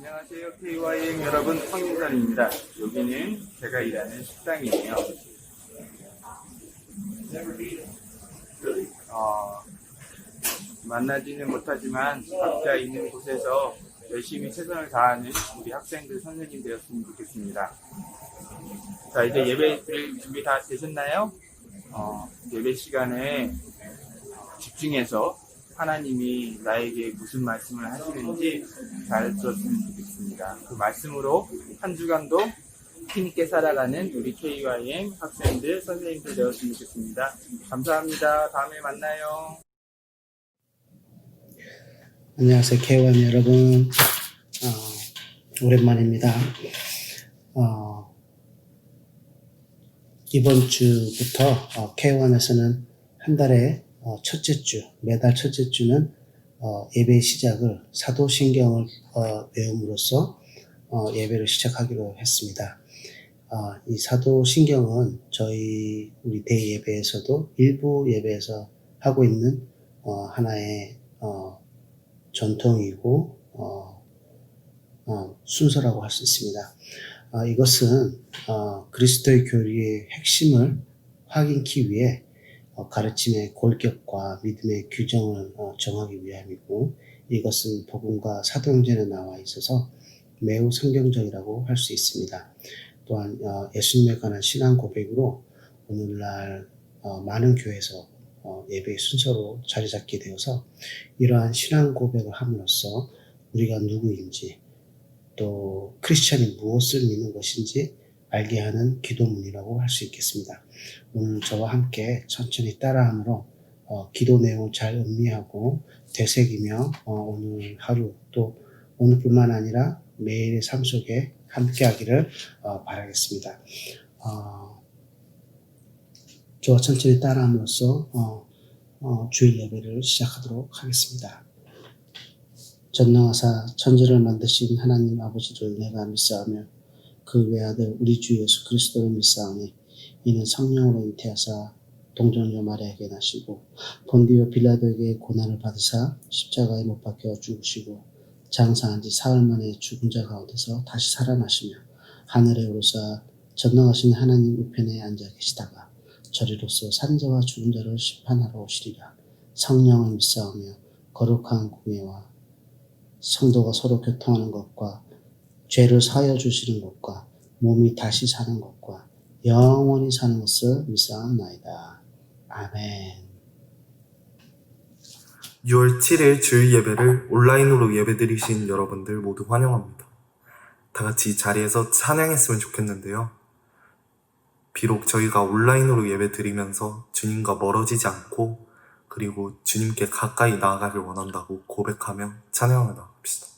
안녕하세요. KYM 여러분, 황인선입니다. 여기는 제가 일하는 식당이에요. 만나지는 못하지만 각자 있는 곳에서 열심히 최선을 다하는 우리 학생들, 선생님 되었으면 좋겠습니다. 자, 이제 예배 드릴 준비 다 되셨나요? 예배 시간에 집중해서 하나님이 나에게 무슨 말씀을 하시는지 잘 들었으면 좋겠습니다. 그 말씀으로 한 주간도 힘있게 살아가는 우리 KYM 학생들, 선생님들 되었으면 좋겠습니다. 감사합니다. 다음에 만나요. 안녕하세요. KYM 여러분. 오랜만입니다. 이번 주부터 K1에서는 한 달에 첫째 주, 매달 첫째 주는 예배 시작을 사도신경을 외움으로써 예배를 시작하기로 했습니다. 이 사도신경은 우리 대예배에서도 일부 예배에서 하고 있는 하나의 전통이고 순서라고 할 수 있습니다. 이것은 그리스도의 교리의 핵심을 확인하기 위해 가르침의 골격과 믿음의 규정을 정하기 위함이고, 이것은 복음과 사도행전에 나와 있어서 매우 성경적이라고 할 수 있습니다. 또한 예수님에 관한 신앙 고백으로 오늘날 많은 교회에서 예배의 순서로 자리 잡게 되어서 이러한 신앙 고백을 함으로써 우리가 누구인지, 또 크리스찬이 무엇을 믿는 것인지 알게 하는 기도문이라고 할 수 있겠습니다. 오늘 저와 함께 천천히 따라함으로 기도 내용을 잘 음미하고 되새기며 오늘 하루, 또 오늘뿐만 아니라 매일의 삶 속에 함께 하기를 바라겠습니다. 저와 천천히 따라함으로써 주일 예배를 시작하도록 하겠습니다. 전능하사 천지를 만드신 하나님 아버지를 내가 믿사오며 그 외아들 우리 주 예수 그리스도를 믿사오니 이는 성령으로 잉태하사 동정녀 마리아에게 나시고 본디오 빌라도에게 고난을 받으사 십자가에 못 박혀 죽으시고 장사한 지 사흘 만에 죽은 자 가운데서 다시 살아나시며 하늘에 오르사 전능하신 하나님 우편에 앉아 계시다가 저리로서 산 자와 죽은 자를 심판하러 오시리라. 성령을 믿사오며 거룩한 공예와 성도가 서로 교통하는 것과 죄를 사하여 주시는 것과 몸이 다시 사는 것과 영원히 사는 것을 믿사옵나이다. 아멘. 6월 7일 주일 예배를 온라인으로 예배드리신 여러분들 모두 환영합니다. 다 같이 이 자리에서 찬양했으면 좋겠는데요. 비록 저희가 온라인으로 예배드리면서 주님과 멀어지지 않고 그리고 주님께 가까이 나아가길 원한다고 고백하며 찬양을 나갑시다.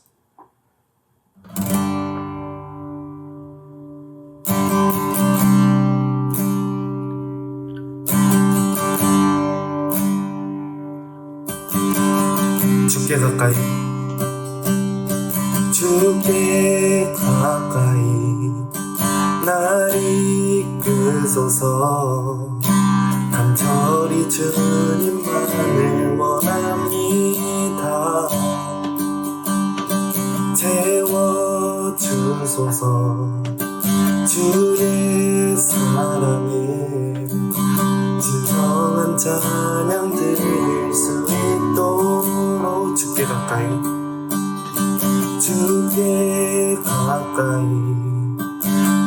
주께 가까이, 주께 가까이 날 이끄소서. 간절히 주님만을 원합니다. 채워주소서. 주의 사랑에 진정한 찬양 드릴 수 있도록 주께 가까이, 주께 가까이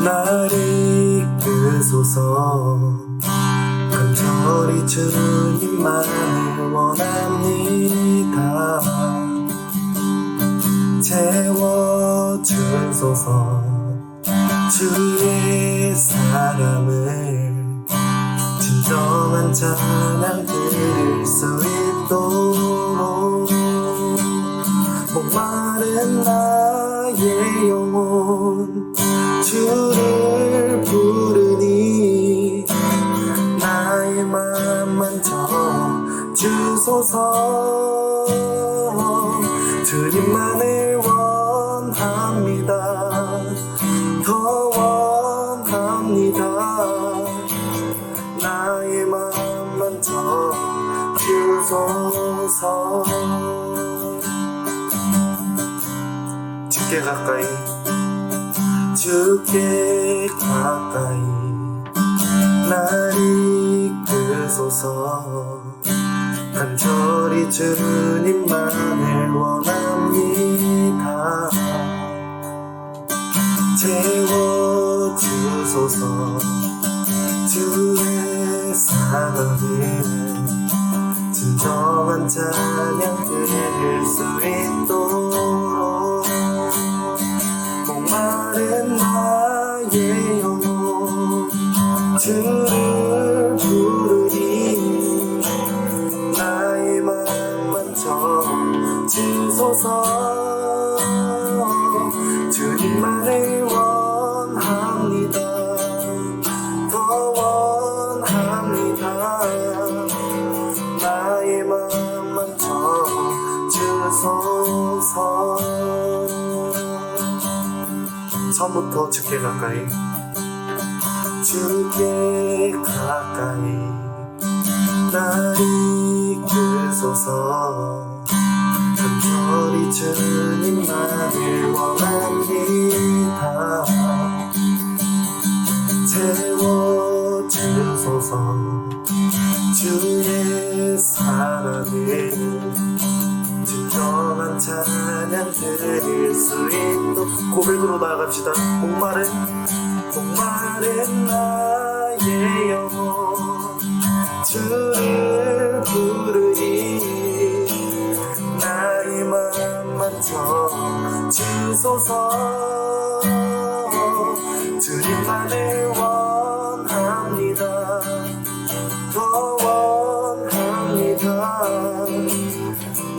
날 이끄소서. 간절히 주님만을 원합니다. 채워주소서. 주의 사랑을 진정한 찬양 드릴 수 있도록 목마른 나의 영혼 주를 부르니 나의 맘 만져 주소서. 주님만을 원합니다. 더 원합니다. 나의 맘 만져 주소서. 주께 가까이 주께 가까이 날 이끄소서 간절히 주님만을 원합니다. 채워주소서 주의 사랑을 진정한 찬양 드릴 수 있도록 목마른 나의 영혼 주를 부르니 나의 맘 만져 주소서 주님만을 원합니다. 더 원합니다. 나의 맘 만져 주소서. 처음부터 주께 가까이 주께 가까이 날 이끄소서 간절히 주님만을 원합니다. 채워주소서 주의 사랑을 진정한 찬양 드릴 수 있도록 고백으로 나아갑시다. 목마른 나의 영혼 주를 부르니 나의 맘 만져 주소서 주님만을 원합니다. 더 원합니다.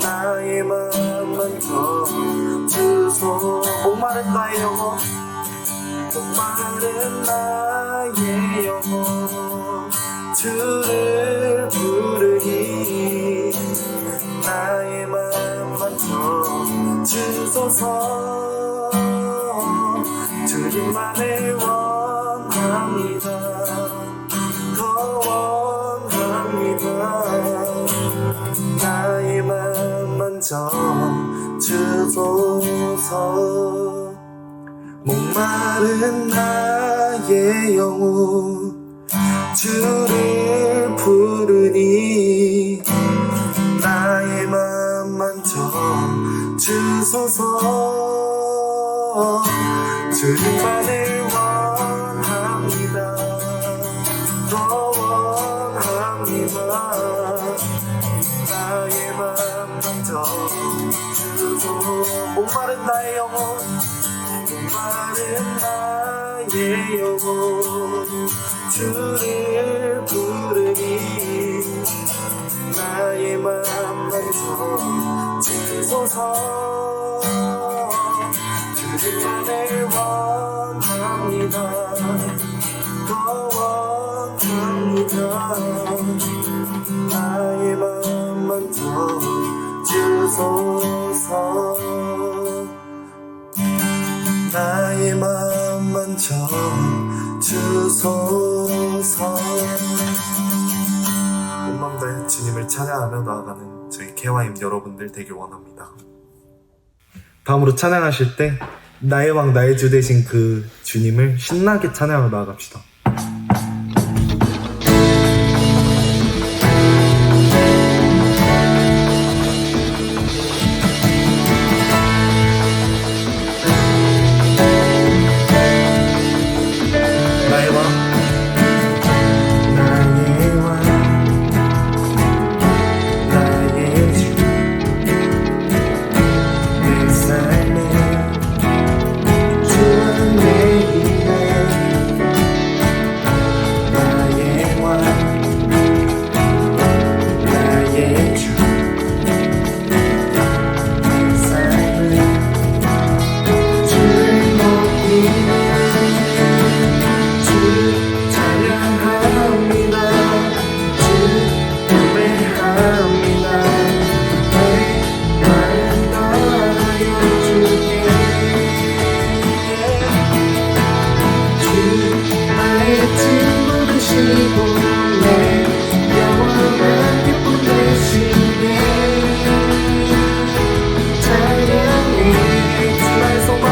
나의 맘 만져 주소. 목마른 나의 영혼 목마른 나의 영혼 주를 부르니 나의 맘 만져 주소서 주님만을 원합니다. 더 원합니다. 나의 맘 만져 주소서. 목마른 나의 영혼 주를 부르니 나의 맘 만져 주소서 주님만을 원합니다. 더 원합니다. 나의 맘 만져 주소. 목마른 나의 영혼 목마른 나의 영혼 주를 부르니 나의 맘 만져 주소서 주님만을 원합니다. 더 원합니다. 나의 맘 만져 주소서. 나의 맘 만져 주소서. 온맘 다해 주님을 찬양하며 나아가는 저희 개화임 여러분들 되길 원합니다. 다음으로 찬양하실 때 나의 왕 나의 주 되신 그 주님을 신나게 찬양하며 나아갑시다. 찬양해 주 날 소망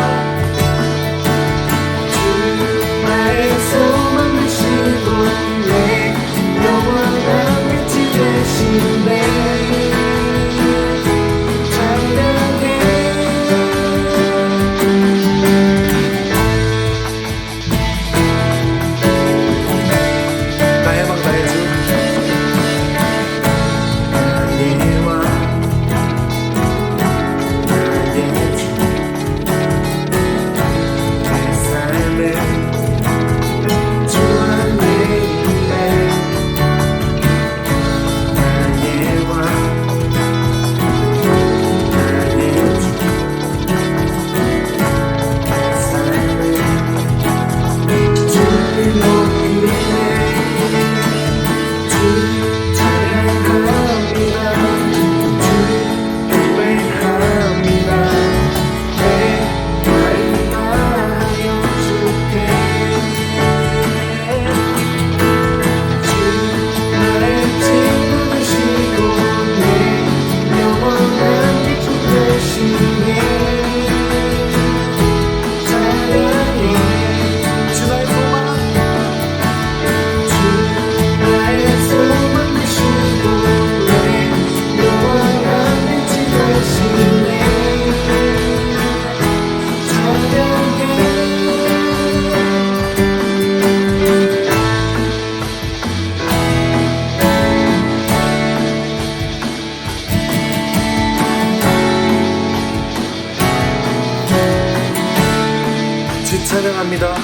찬양합니다.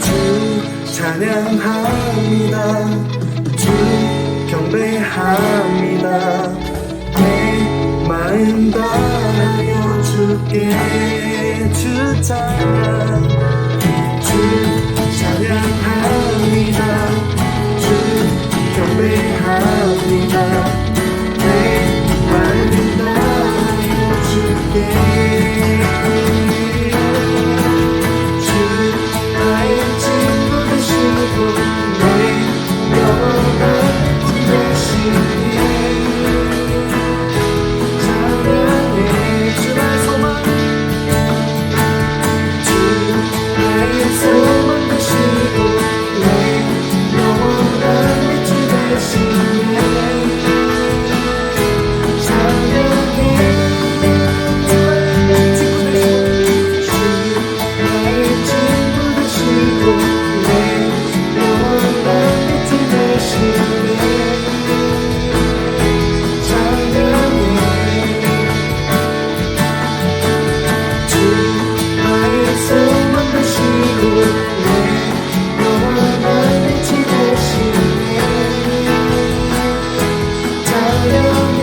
주 찬양합니다. 주 경배합니다. 내 마음 다하여 주께 주 찬양. 주 찬양합니다. 주 경배합니다. 내 마음 다하여 주께 주 나의 친구 되시고 내 영원한 주 되시네. 찬양해 주의 소망. 주 나의 소망 되시고 내 영원한 빛이 되시네. 찬양해 주 나의 친구 되시고 내 영원한 빛이 되시네. 찬양해 주 나의 소망 되시고 내 영원한 빛이 되시네. 찬양해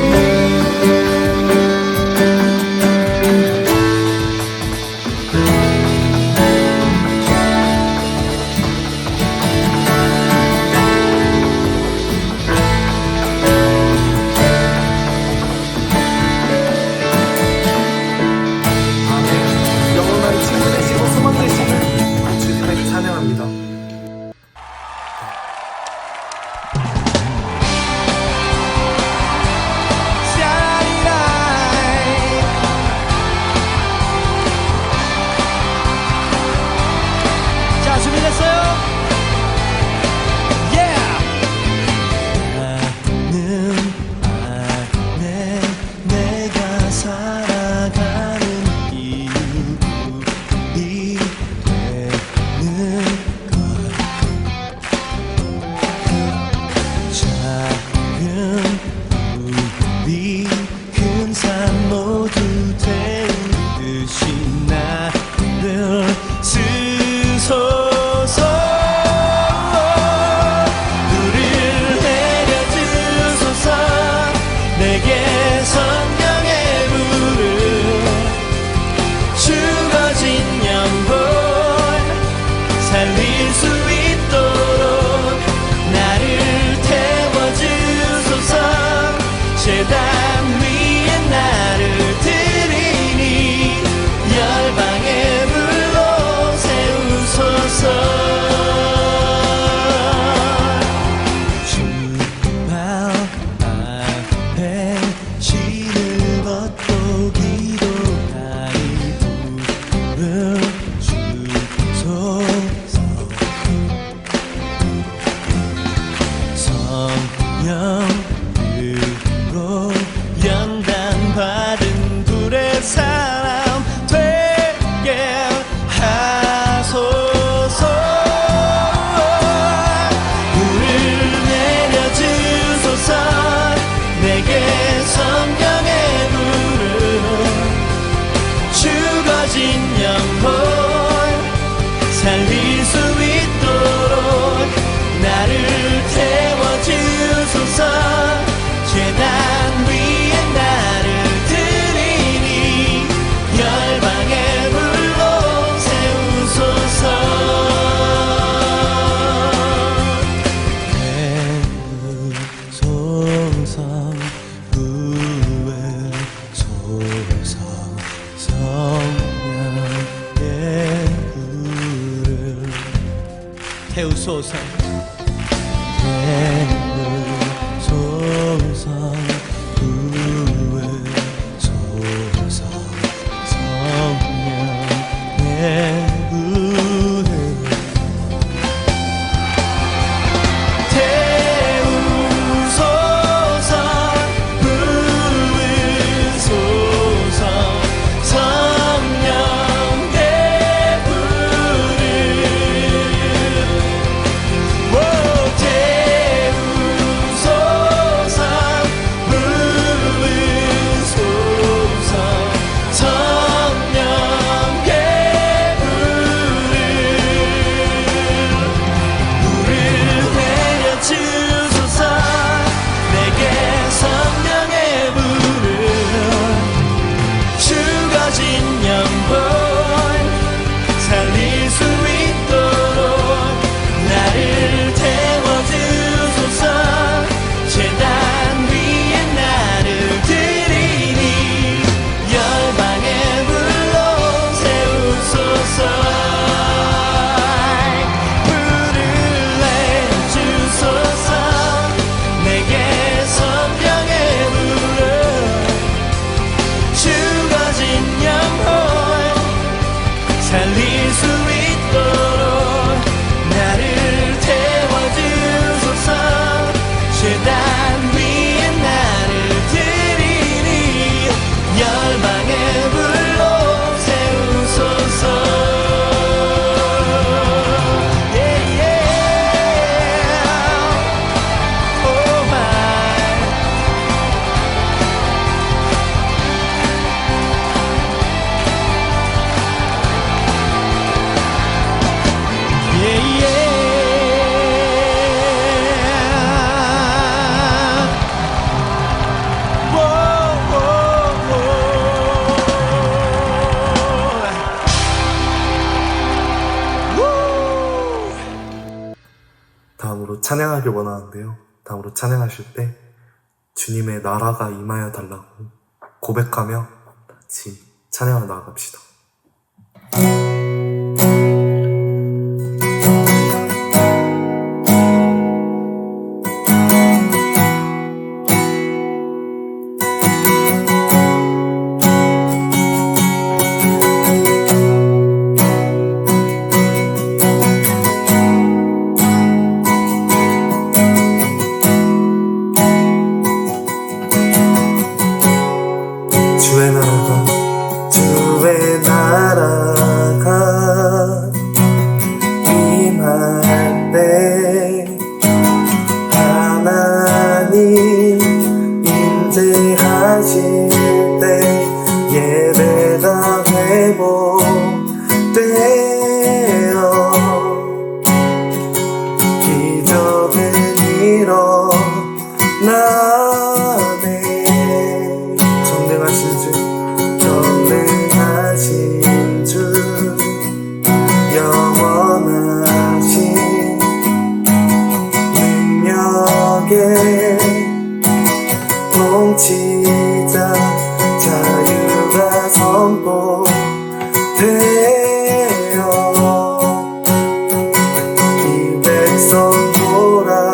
아멘. 영원한 친구 되시고 소망 되시는 주님을 찬양합니다. 자, 준비됐어요? 나는 안에 내가 살아가는 이유이 되는 것. 작은 우리 큰 산 모두 태우듯이 나를 쓰소서. 불을 내려주소서. 내게 성령의 불을. 죽어진 영혼 살릴 수 있도록 나를 태워주소서. 제단 위에 나를 드리니 열방의 불로 세우소서. 주발 앞에 신을 얻고 기도하니 불을 주소서. 성령으로 연단받은 불의 사람 되게 하소서. 불을 내려주소서. 내게 성령의 불을. 죽어진 영혼 살릴 수 있도록 나를 태워주소서. 제단 위에 나를 드리니 열방의 불로 세우소서. 태우소서. 구해소서. 성령의 불을. 태우소서. 태우소서. 구해소서. 성령의 불을. 태우소서. 부으소서. 성령의 불을. 찬양하길 원하는데요. 다음으로 찬양하실 때 주님의 나라가 임하여 달라고 고백하며 같이 찬양을 나아갑시다. 주의 나라가 임할 때 하나님 임재하실 때 예배가 회복되어 기적은 일어나네. 전능하신 주 영원하신 능력의 통치자 자유가 선포되어 이 백성 돌아오네.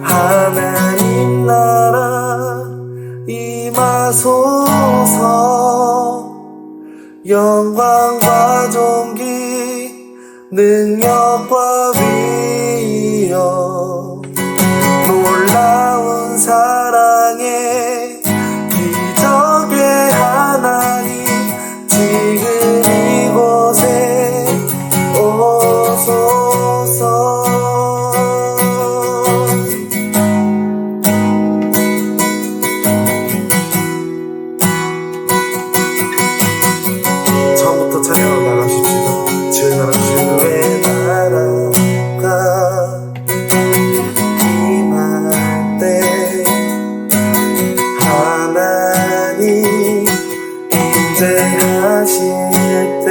하나님 나라 임하소서. 영광과 존귀 능력과 위엄 놀라운 사랑의 기적의 하나님 지금 이곳에 오소서. 찬양으로 나가십시다. 주의 나라가 임할 때 하나님 임재하실 때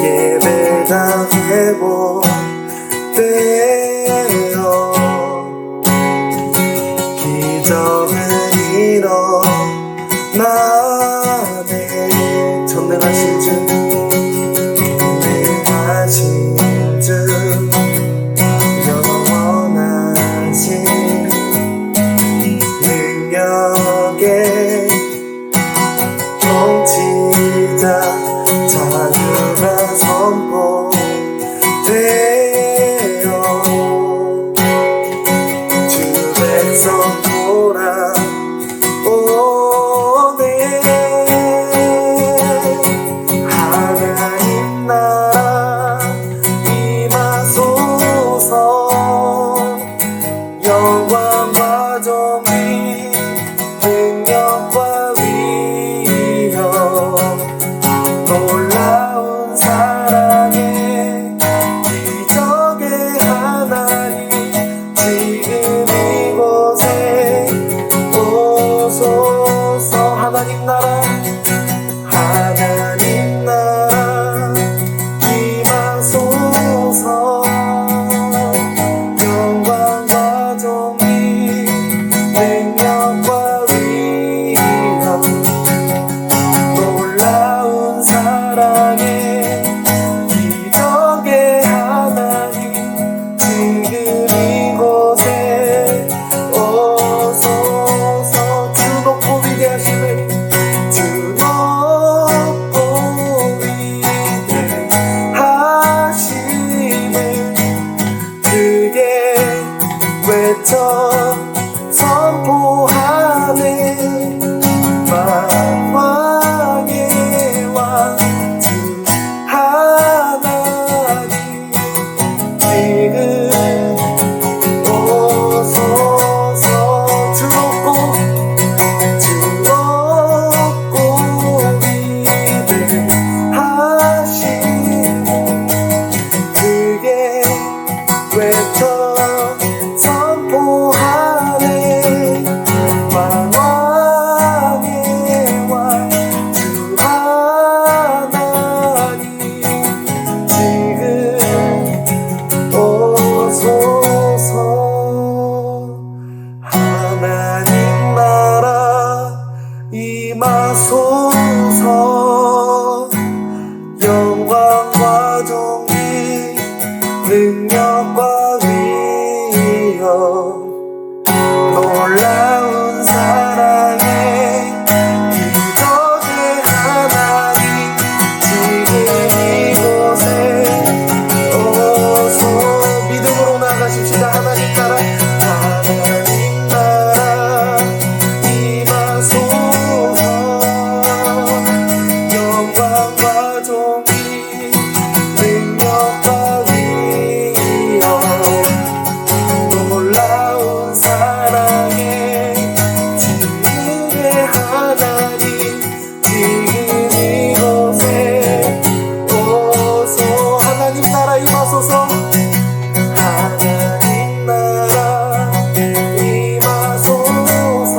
예배가 회복되어 기적은 일어나네. 전능하신 주 영원하신 능력의 통치자 자유가 선포되어 주 백성 돌아오네. 하나님 나라 임하소서. 영광과 존귀 능력과 위엄 놀라운 사랑의 기적의 하나님 지금 이곳에 오소서. 하나님 나라 임하소서. 영광과 존귀 능력과 위엄 놀라운 사랑의 기적의 하나님 지금 이곳에 오소서. 주 높고 위대하심을 주 높고 위대하심을 크게 외쳐 선포하네. 만왕의 왕 주 하나님 지금 오소서. 주 높고 위대하심을 크게 외쳐 선포하네. 만왕의 왕 주 하나님 능력과 위엄 놀라운 사랑에 기적의 하나님 지금 이곳에 오소 믿음으로 나가십시다. 하나님 나라 하나님 나라 임하소서 영광과 존귀 능력과 위엄 놀라운 사랑에 지금의 하나님 지금 이곳에 오소 하나님 나라 임하소서 하나님 나라 임하소서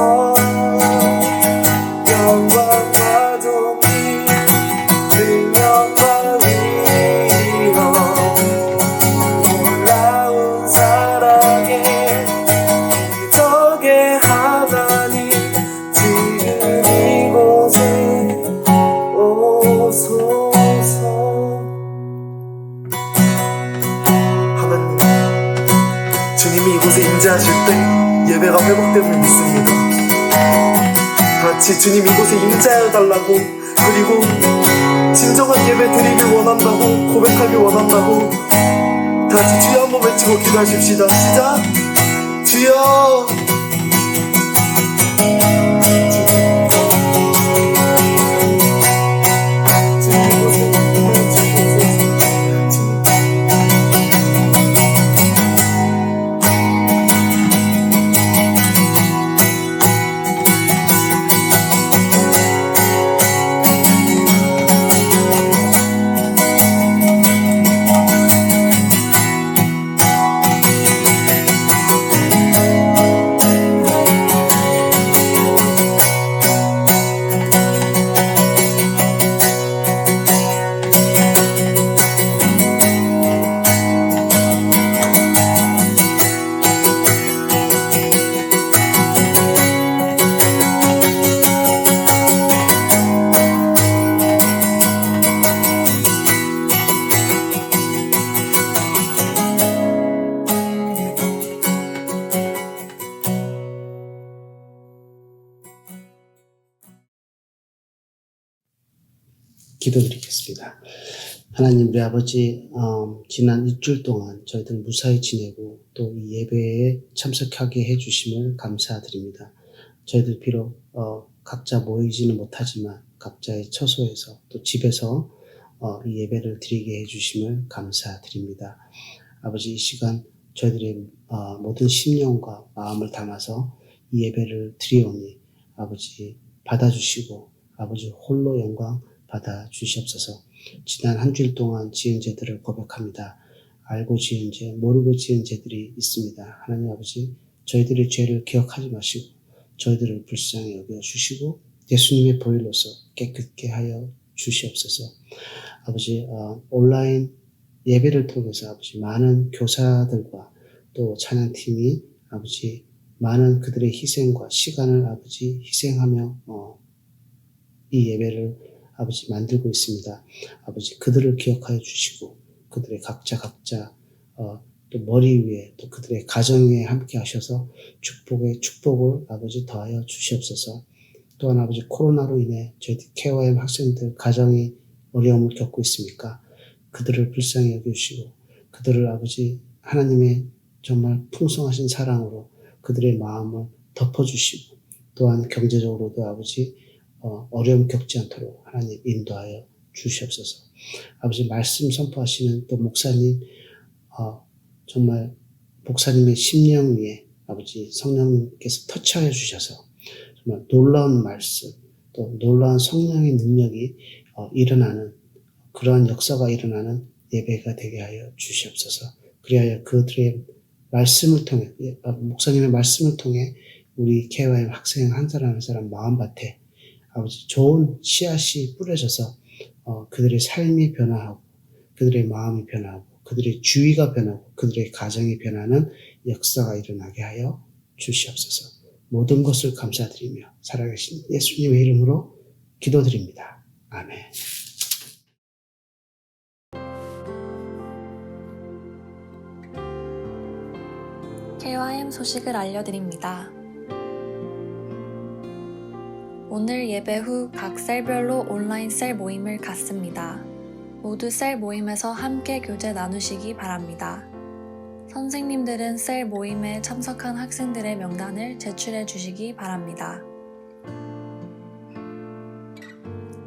영광과 존귀 능력과 위엄 놀라운 사랑에 기적의 하나님 지금 이곳에 오소서. 하나님, 주님이 이곳에 임재하실 때 예배가 회복됨을 믿습니다. 같이 주님 이곳에 임재하여 달라고, 그리고 진정한 예배 드리길 원한다고 고백하길 원한다고 다시 주여 한번 외치고 기도하십시다. 시작. 주여 기도드리겠습니다. 하나님 우리 아버지, 지난 일주일 동안 저희들 무사히 지내고 또 이 예배에 참석하게 해주심을 감사드립니다. 저희들 비록 각자 모이지는 못하지만 각자의 처소에서 또 집에서 이 예배를 드리게 해주심을 감사드립니다. 아버지, 이 시간 저희들의 모든 심령과 마음을 담아서 이 예배를 드리오니 아버지 받아주시고 아버지 홀로 영광 받아 주시옵소서. 지난 한 주일 동안 지은 죄들을 고백합니다. 알고 지은 죄, 모르고 지은 죄들이 있습니다. 하나님 아버지, 저희들의 죄를 기억하지 마시고 저희들을 불쌍히 여겨주시고 예수님의 보혈로서 깨끗게 하여 주시옵소서. 아버지, 온라인 예배를 통해서 아버지 많은 교사들과 또 찬양팀이 아버지 많은 그들의 희생과 시간을 아버지 희생하며 이 예배를 아버지 만들고 있습니다. 아버지 그들을 기억하여 주시고 그들의 각자 또 머리 위에 또 그들의 가정 위에 함께 하셔서 축복을 아버지 더하여 주시옵소서. 또한 아버지 코로나로 인해 저희 KYM 학생들 가정이 어려움을 겪고 있습니까? 그들을 불쌍히 여겨주시고 그들을 아버지 하나님의 정말 풍성하신 사랑으로 그들의 마음을 덮어주시고 또한 경제적으로도 아버지 어려움 겪지 않도록 하나님 인도하여 주시옵소서. 아버지 말씀 선포하시는 또 목사님 정말 목사님의 심령 위에 아버지 성령님께서 터치하여 주셔서 정말 놀라운 말씀 또 놀라운 성령의 능력이 일어나는 그러한 역사가 일어나는 예배가 되게 하여 주시옵소서. 그리하여 그들의 말씀을 통해 목사님의 말씀을 통해 우리 KYM 학생 한 사람 한 사람 마음밭에 아버지 좋은 씨앗이 뿌려져서 그들의 삶이 변화하고 그들의 마음이 변화하고 그들의 주위가 변하고 그들의 가정이 변하는 역사가 일어나게 하여 주시옵소서. 모든 것을 감사드리며 살아계신 예수님의 이름으로 기도드립니다. 아멘. KYM 소식을 알려드립니다. 오늘 예배 후 각 셀별로 온라인 셀 모임을 갖습니다. 모두 셀 모임에서 함께 교제 나누시기 바랍니다. 선생님들은 셀 모임에 참석한 학생들의 명단을 제출해 주시기 바랍니다.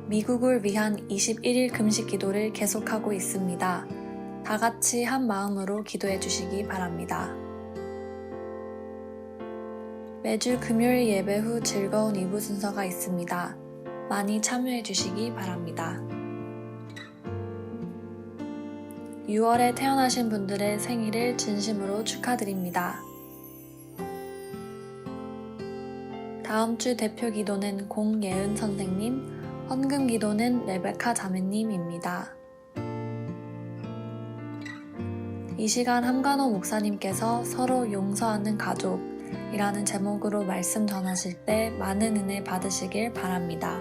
미국을 위한 21일 금식 기도를 계속하고 있습니다. 다 같이 한 마음으로 기도해 주시기 바랍니다. 매주 금요일 예배 후 즐거운 2부 순서가 있습니다. 많이 참여해 주시기 바랍니다. 6월에 태어나신 분들의 생일을 진심으로 축하드립니다. 다음 주 대표 기도는 공예은 선생님, 헌금 기도는 레베카 자매님입니다. 이 시간 함관호 목사님께서 서로 용서하는 가족이라는 제목으로 말씀 전하실 때 많은 은혜 받으시길 바랍니다.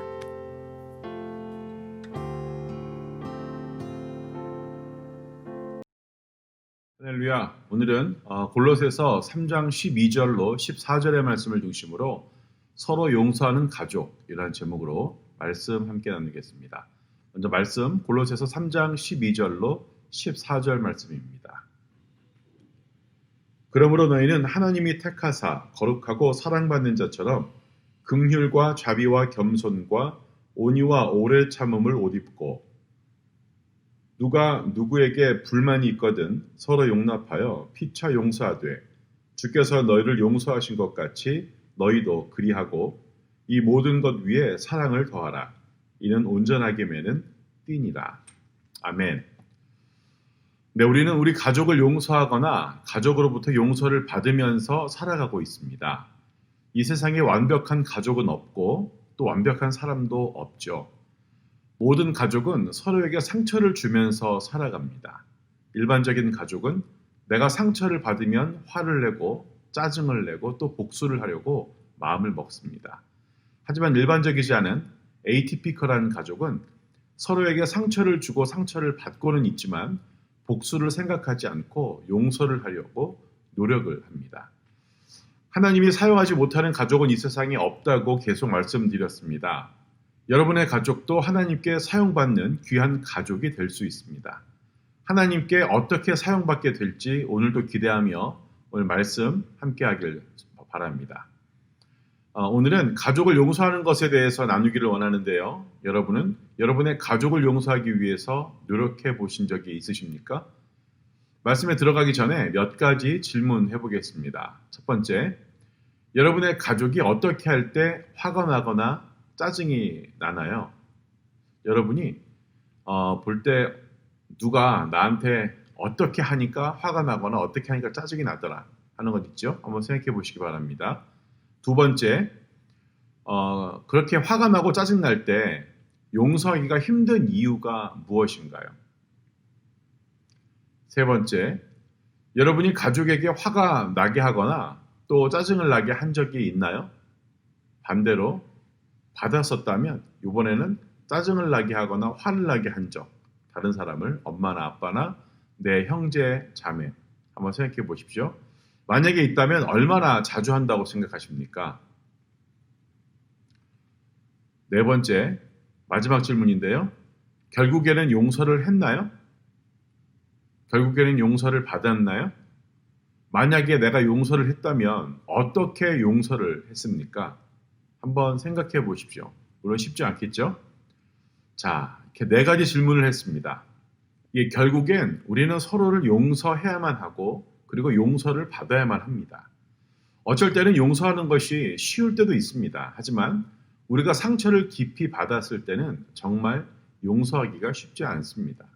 할렐루야. 오늘은 골로새서 3장 12절로 14절의 말씀을 중심으로 서로 용서하는 가족이라는 제목으로 말씀 함께 나누겠습니다. 먼저 말씀 골로새서 3장 12절로 14절 말씀입니다. 그러므로 너희는 하나님이 택하사 거룩하고 사랑받는 자처럼 긍휼과 자비와 겸손과 온유와 오래 참음을 옷 입고 누가 누구에게 불만이 있거든 서로 용납하여 피차 용서하되 주께서 너희를 용서하신 것 같이 너희도 그리하고 이 모든 것 위에 사랑을 더하라. 이는 온전하게 매는 띠니라. 아멘. 네, 우리는 우리 가족을 용서하거나 가족으로부터 용서를 받으면서 살아가고 있습니다. 이 세상에 완벽한 가족은 없고 또 완벽한 사람도 없죠. 모든 가족은 서로에게 상처를 주면서 살아갑니다. 일반적인 가족은 내가 상처를 받으면 화를 내고 짜증을 내고 또 복수를 하려고 마음을 먹습니다. 하지만 일반적이지 않은 에이티피컬한 가족은 서로에게 상처를 주고 상처를 받고는 있지만 복수를 생각하지 않고 용서를 하려고 노력을 합니다. 하나님이 사용하지 못하는 가족은 이 세상에 없다고 계속 말씀드렸습니다. 여러분의 가족도 하나님께 사용받는 귀한 가족이 될 수 있습니다. 하나님께 어떻게 사용받게 될지 오늘도 기대하며 오늘 말씀 함께 하길 바랍니다. 오늘은 가족을 용서하는 것에 대해서 나누기를 원하는데요. 여러분은 여러분의 가족을 용서하기 위해서 노력해 보신 적이 있으십니까? 말씀에 들어가기 전에 몇 가지 질문해 보겠습니다. 첫 번째, 여러분의 가족이 어떻게 할 때 화가 나거나 짜증이 나나요? 여러분이 볼 때 누가 나한테 어떻게 하니까 화가 나거나 어떻게 하니까 짜증이 나더라 하는 것 있죠? 한번 생각해 보시기 바랍니다. 두 번째, 그렇게 화가 나고 짜증 날 때 용서하기가 힘든 이유가 무엇인가요? 세 번째, 여러분이 가족에게 화가 나게 하거나 또 짜증을 나게 한 적이 있나요? 반대로 받았었다면 이번에는 짜증을 나게 하거나 화를 나게 한 적, 다른 사람을 엄마나 아빠나 내 형제, 자매 한번 생각해 보십시오. 만약에 있다면 얼마나 자주 한다고 생각하십니까? 네 번째, 마지막 질문인데요. 결국에는 용서를 했나요? 결국에는 용서를 받았나요? 만약에 내가 용서를 했다면 어떻게 용서를 했습니까? 한번 생각해 보십시오. 물론 쉽지 않겠죠? 자, 이렇게 네 가지 질문을 했습니다. 결국엔 우리는 서로를 용서해야만 하고 그리고 용서를 받아야만 합니다. 어쩔 때는 용서하는 것이 쉬울 때도 있습니다. 하지만 우리가 상처를 깊이 받았을 때는 정말 용서하기가 쉽지 않습니다.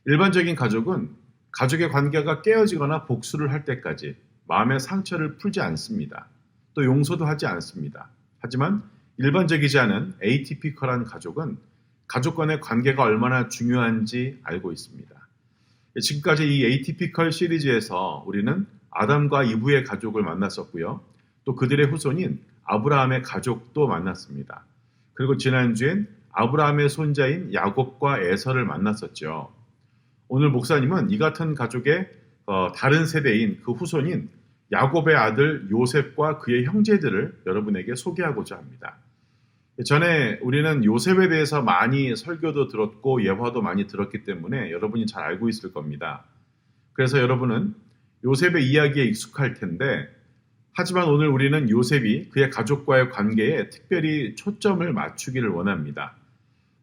일반적인 가족은 가족의 관계가 깨어지거나 복수를 할 때까지 마음의 상처를 풀지 않습니다. 또 용서도 하지 않습니다. 하지만 일반적이지 않은 에이티피컬한 가족은 가족 간의 관계가 얼마나 중요한지 알고 있습니다. 지금까지 이 에이티피컬 시리즈에서 우리는 아담과 이브의 가족을 만났었고요. 또 그들의 후손인 아브라함의 가족도 만났습니다. 그리고 지난주엔 아브라함의 손자인 야곱과 에서를 만났었죠. 오늘 목사님은 이 같은 가족의 다른 세대인 그 후손인 야곱의 아들 요셉과 그의 형제들을 여러분에게 소개하고자 합니다. 전에 우리는 요셉에 대해서 많이 설교도 들었고 예화도 많이 들었기 때문에 여러분이 잘 알고 있을 겁니다. 그래서 여러분은 요셉의 이야기에 익숙할 텐데, 하지만 오늘 우리는 요셉이 그의 가족과의 관계에 특별히 초점을 맞추기를 원합니다.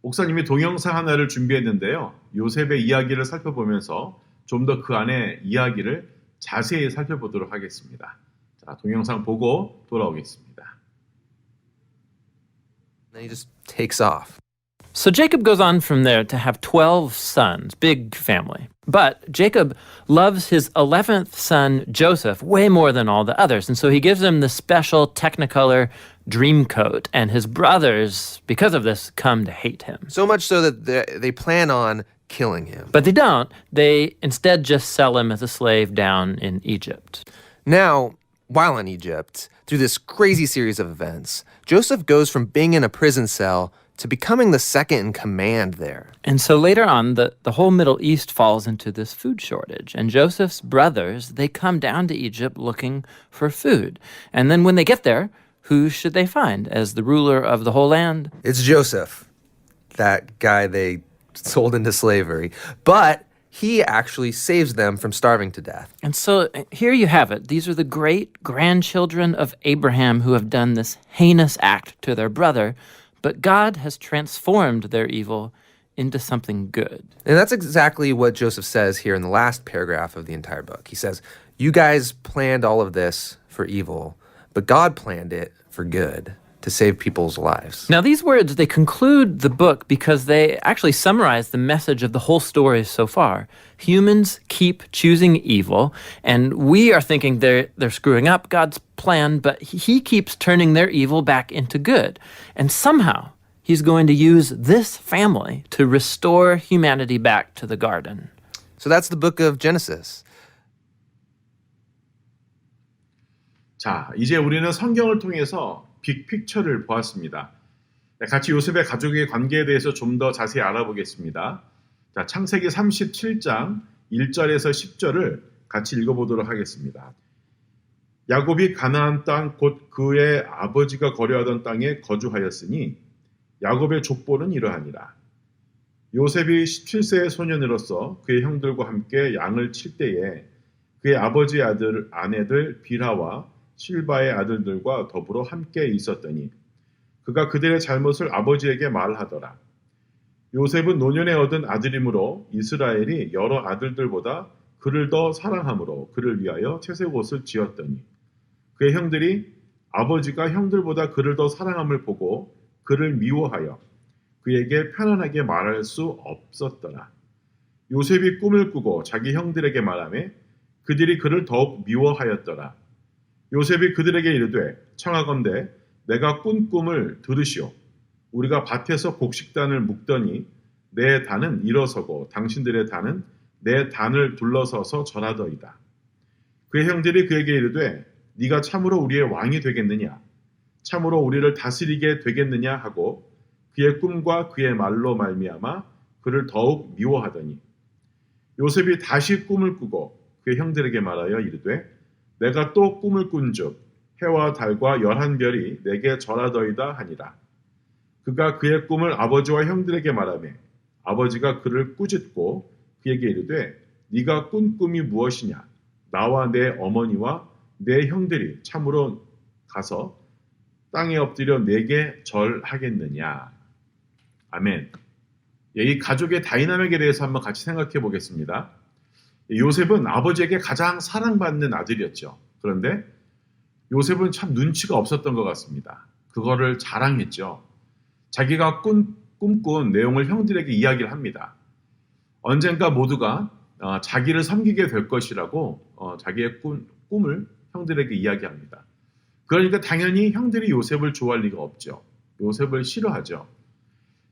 목사님이 동영상 하나를 준비했는데요. 요셉의 이야기를 살펴보면서 좀 더 그 안에 이야기를 자세히 살펴보도록 하겠습니다. 자, 동영상 보고 돌아오겠습니다. Then he just takes off. So Jacob goes on from there to have 12 sons, big family. But Jacob loves his 11th son, Joseph, way more than all the others. And so he gives him the special Technicolor dream coat. And his brothers, because of this, come to hate him. So much so that they plan on killing him. But they don't. They instead just sell him as a slave down in Egypt. Now, while in Egypt, through this crazy series of events, Joseph goes from being in a prison cell to becoming the second in command there. And so later on, the whole Middle East falls into this food shortage. And Joseph's brothers, they come down to Egypt looking for food. And then when they get there, who should they find as the ruler of the whole land? It's Joseph, that guy they sold into slavery. But he actually saves them from starving to death. And so here you have it. These are the great-grandchildren of Abraham who have done this heinous act to their brother, but God has transformed their evil into something good. And that's exactly what Joseph says here in the last paragraph of the entire book. He says, you guys planned all of this for evil, but God planned it for good, to save people's lives. Now, these words, they conclude the book because they actually summarize the message of the whole story so far. Humans keep choosing evil, and we are thinking they're screwing up God's plan, but he keeps turning their evil back into good. And somehow, he's going to use this family to restore humanity back to the garden. So that's the book of Genesis. 자, 이제 우리는 성경을 통해서 빅픽처를 보았습니다. 같이 요셉의 가족의 관계에 대해서 좀 더 자세히 알아보겠습니다. 자, 창세기 37장 1절에서 10절을 같이 읽어보도록 하겠습니다. 야곱이 가나안 땅 곧 그의 아버지가 거류하던 땅에 거주하였으니 야곱의 족보는 이러하니라. 요셉이 17세의 소년으로서 그의 형들과 함께 양을 칠 때에 그의 아버지의 아내들 빌하와 실바의 아들들과 더불어 함께 있었더니 그가 그들의 잘못을 아버지에게 말하더라. 요셉은 노년에 얻은 아들이므로 이스라엘이 여러 아들들보다 그를 더 사랑하므로 그를 위하여 채색 옷을 지었더니 그의 형들이 아버지가 형들보다 그를 더 사랑함을 보고 그를 미워하여 그에게 편안하게 말할 수 없었더라. 요셉이 꿈을 꾸고 자기 형들에게 말하매 그들이 그를 더욱 미워하였더라. 요셉이 그들에게 이르되 청하건대 내가 꾼 꿈을 들으시오. 우리가 밭에서 곡식단을 묶더니 내 단은 일어서고 당신들의 단은 내 단을 둘러서서 절하더이다. 그의 형들이 그에게 이르되 네가 참으로 우리의 왕이 되겠느냐? 참으로 우리를 다스리게 되겠느냐 하고 그의 꿈과 그의 말로 말미암아 그를 더욱 미워하더니 요셉이 다시 꿈을 꾸고 그의 형들에게 말하여 이르되 내가 또 꿈을 꾼즉 해와 달과 11별이 내게 절하더이다 하니라. 그가 그의 꿈을 아버지와 형들에게 말하매 아버지가 그를 꾸짖고 그에게 이르되 네가 꾼 꿈이 무엇이냐? 나와 내 어머니와 내 형들이 참으로 가서 땅에 엎드려 내게 절하겠느냐? 아멘. 이 가족의 다이나믹에 대해서 한번 같이 생각해 보겠습니다. 요셉은 아버지에게 가장 사랑받는 아들이었죠. 그런데 요셉은 참 눈치가 없었던 것 같습니다. 그거를 자랑했죠. 자기가 꿈꾼 내용을 형들에게 이야기를 합니다. 언젠가 모두가 자기를 섬기게 될 것이라고 자기의 꿈을 형들에게 이야기합니다. 그러니까 당연히 형들이 요셉을 좋아할 리가 없죠. 요셉을 싫어하죠.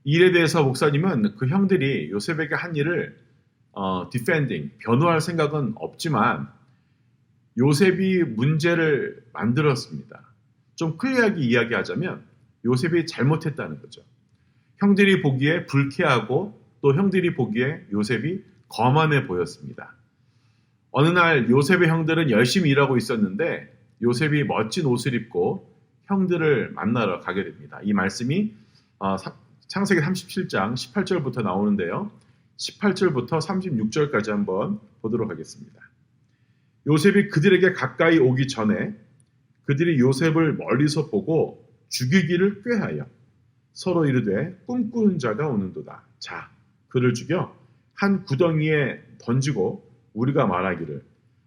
이 일에 대해서 목사님은 그 형들이 요셉에게 한 일을 변호할 생각은 없지만 요셉이 문제를 만들었습니다. 좀 클리어하게 이야기하자면 요셉이 잘못했다는 거죠. 형들이 보기에 불쾌하고 또 형들이 보기에 요셉이 거만해 보였습니다. 어느 날 요셉의 형들은 열심히 일하고 있었는데 요셉이 멋진 옷을 입고 형들을 만나러 가게 됩니다. 이 말씀이 창세기 37장 18절부터 나오는데요. 18절부터 36절까지 한번 보도록 하겠습니다. 요셉이 그들에게 가까이 오기 전에 그들이 요셉을 멀리서 보고 죽이기를 꾀하여 서로 이르되 꿈꾸는 자가 오는도다. 자, 그를 죽여 한 구덩이에 던지고 우리가 말하기를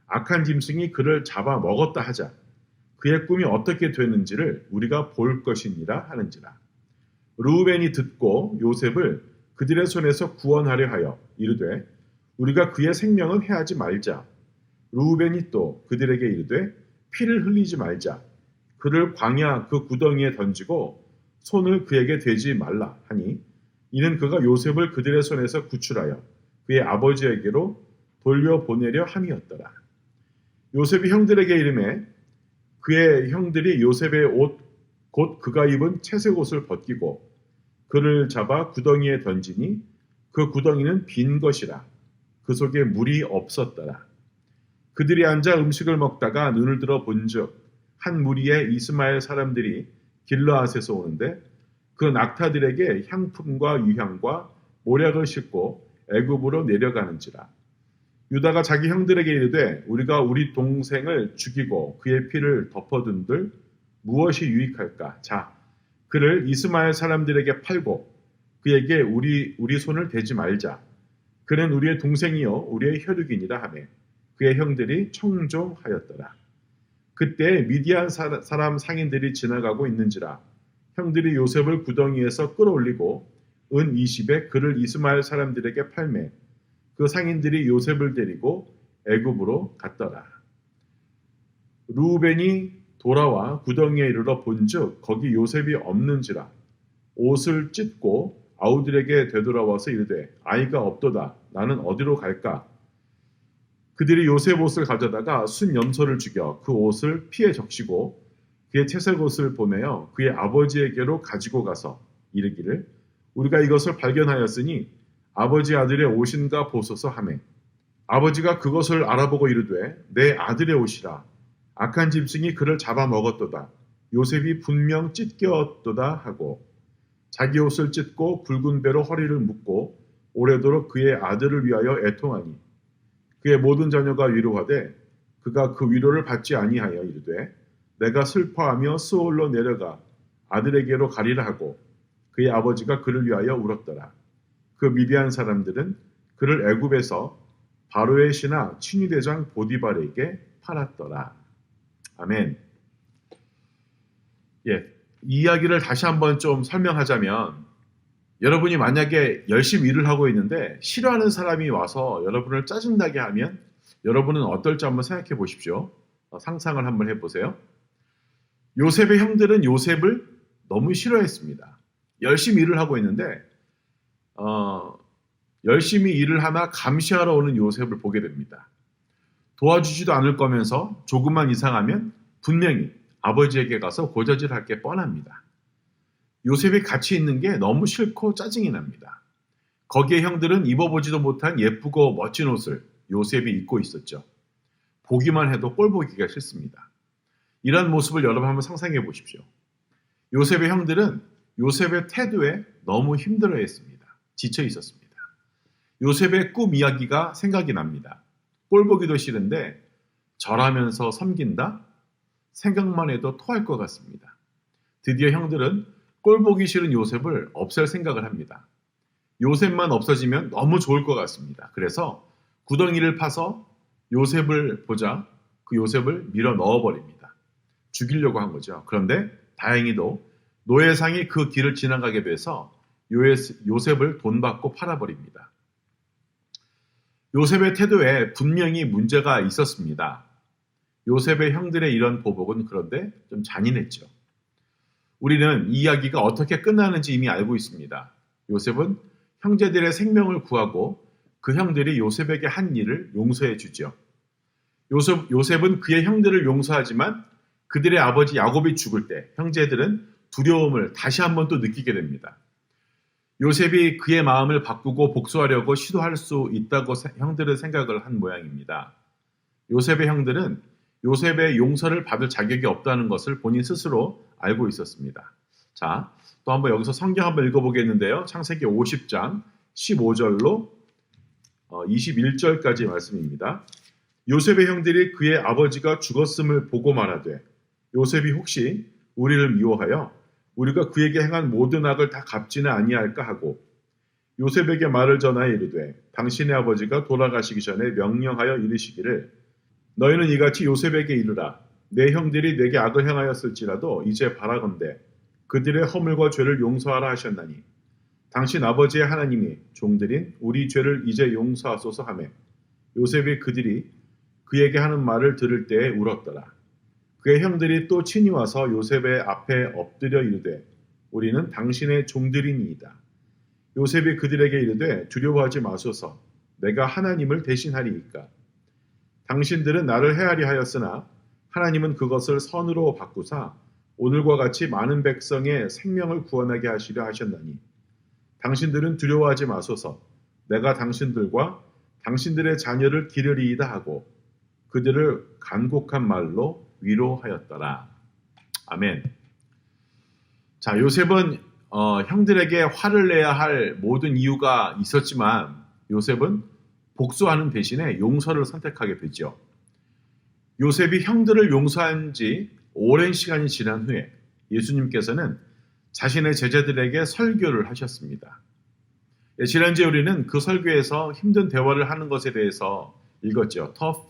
악한 짐승이 그를 잡아 먹었다 하자. 그의 꿈이 어떻게 되는지를 우리가 볼 것이니라 하는지라. 르우벤이 듣고 요셉을 그들의 손에서 구원하려 하여 이르되 우리가 그의 생명은 해하지 말자. 르우벤이 또 그들에게 이르되 피를 흘리지 말자. 그를 광야 그 구덩이에 던지고 손을 그에게 대지 말라 하니 이는 그가 요셉을 그들의 손에서 구출하여 그의 아버지에게로 돌려보내려 함이었더라. 요셉이 형들에게 이르매 그의 형들이 요셉의 옷 곧 그가 입은 채색 옷을 벗기고 그를 잡아 구덩이에 던지니 그 구덩이는 빈 것이라. 그 속에 물이 없었더라. 그들이 앉아 음식을 먹다가 눈을 들어 본즉 한 무리의 이스마엘 사람들이 길르앗에서 오는데 그 낙타들에게 향품과 유향과 모략을 싣고 애굽으로 내려가는지라. 유다가 자기 형들에게 이르되 우리가 우리 동생을 죽이고 그의 피를 덮어둔들 무엇이 유익할까? 자, 그를 이스마엘 사람들에게 팔고 그에게 우리 손을 대지 말자. 그는 우리의 동생이요 우리의 혈육이니라 하매 그의 형들이 청종하였더라. 그때 미디안 사람 상인들이 지나가고 있는지라 형들이 요셉을 구덩이에서 끌어올리고 은 20에 그를 이스마엘 사람들에게 팔매 그 상인들이 요셉을 데리고 애굽으로 갔더라. 르우벤이 돌아와 구덩이에 이르러 본즉 거기 요셉이 없는지라 옷을 찢고 아우들에게 되돌아와서 이르되 아이가 없도다. 나는 어디로 갈까? 그들이 요셉 옷을 가져다가 순 염소를 죽여 그 옷을 피에 적시고 그의 채색 옷을 보내어 그의 아버지에게로 가지고 가서 이르기를 우리가 이것을 발견하였으니 아버지 아들의 옷인가 보소서 하매 아버지가 그것을 알아보고 이르되 내 아들의 옷이라. 악한 짐승이 그를 잡아먹었도다. 요셉이 분명 찢겼도다 하고 자기 옷을 찢고 굵은 배로 허리를 묶고 오래도록 그의 아들을 위하여 애통하니 그의 모든 자녀가 위로하되 그가 그 위로를 받지 아니하여 이르되 내가 슬퍼하며 스올로 내려가 아들에게로 가리라 하고 그의 아버지가 그를 위하여 울었더라. 그 미디안 사람들은 그를 애굽에서 바로의 신하 친위대장 보디발에게 팔았더라. 아멘. 이 이야기를 다시 한번 좀 설명하자면 여러분이 만약에 열심히 일을 하고 있는데 싫어하는 사람이 와서 여러분을 짜증나게 하면 여러분은 어떨지 한번 생각해 보십시오. 상상을 한번 해보세요. 요셉의 형들은 요셉을 너무 싫어했습니다. 열심히 일을 하고 있는데 열심히 일을 하나 감시하러 오는 요셉을 보게 됩니다. 도와주지도 않을 거면서 조금만 이상하면 분명히 아버지에게 가서 고자질할 게 뻔합니다. 요셉이 같이 있는 게 너무 싫고 짜증이 납니다. 거기에 형들은 입어보지도 못한 예쁘고 멋진 옷을 요셉이 입고 있었죠. 보기만 해도 꼴보기가 싫습니다. 이런 모습을 여러분 한번 상상해 보십시오. 요셉의 형들은 요셉의 태도에 너무 힘들어했습니다. 지쳐 있었습니다. 요셉의 꿈 이야기가 생각이 납니다. 꼴보기도 싫은데 절하면서 섬긴다? 생각만 해도 토할 것 같습니다. 드디어 형들은 꼴보기 싫은 요셉을 없앨 생각을 합니다. 요셉만 없어지면 너무 좋을 것 같습니다. 그래서 구덩이를 파서 요셉을 보자 그 요셉을 밀어 넣어버립니다. 죽이려고 한 거죠. 그런데 다행히도 노예상이 그 길을 지나가게 돼서 요셉을 돈 받고 팔아버립니다. 요셉의 태도에 분명히 문제가 있었습니다. 요셉의 형들의 이런 보복은 그런데 좀 잔인했죠. 우리는 이 이야기가 어떻게 끝나는지 이미 알고 있습니다. 요셉은 형제들의 생명을 구하고 그 형들이 요셉에게 한 일을 용서해 주죠. 요셉은 그의 형들을 용서하지만 그들의 아버지 야곱이 죽을 때 형제들은 두려움을 다시 한번 또 느끼게 됩니다. 요셉이 그의 마음을 바꾸고 복수하려고 시도할 수 있다고 형들은 생각을 한 모양입니다. 요셉의 형들은 요셉의 용서를 받을 자격이 없다는 것을 본인 스스로 알고 있었습니다. 자, 또 한번 여기서 성경 한번 읽어보겠는데요. 창세기 50장 15절로 21절까지 말씀입니다. 요셉의 형들이 그의 아버지가 죽었음을 보고 말하되 요셉이 혹시 우리를 미워하여 우리가 그에게 행한 모든 악을 다 갚지는 아니할까 하고 요셉에게 말을 전하여 이르되 당신의 아버지가 돌아가시기 전에 명령하여 이르시기를 너희는 이같이 요셉에게 이르라 내 형들이 내게 악을 행하였을지라도 이제 바라건대 그들의 허물과 죄를 용서하라 하셨나니 당신 아버지의 하나님이 종들인 우리 죄를 이제 용서하소서 하매 요셉이 그들이 그에게 하는 말을 들을 때에 울었더라. 그의 형들이 또 친히 와서 요셉의 앞에 엎드려 이르되 우리는 당신의 종들이니이다. 요셉이 그들에게 이르되 두려워하지 마소서 내가 하나님을 대신하리이까. 당신들은 나를 해하리 하였으나 하나님은 그것을 선으로 바꾸사 오늘과 같이 많은 백성의 생명을 구원하게 하시려 하셨나니 당신들은 두려워하지 마소서 내가 당신들과 당신들의 자녀를 기르리이다 하고 그들을 간곡한 말로 위로하였더라. 아멘. 자, 요셉은 형들에게 화를 내야 할 모든 이유가 있었지만 요셉은 복수하는 대신에 용서를 선택하게 되죠. 요셉이 형들을 용서한 지 오랜 시간이 지난 후에 예수님께서는 자신의 제자들에게 설교를 하셨습니다. 지난주에 우리는 그 설교에서 힘든 대화를 하는 것에 대해서 읽었죠. Tough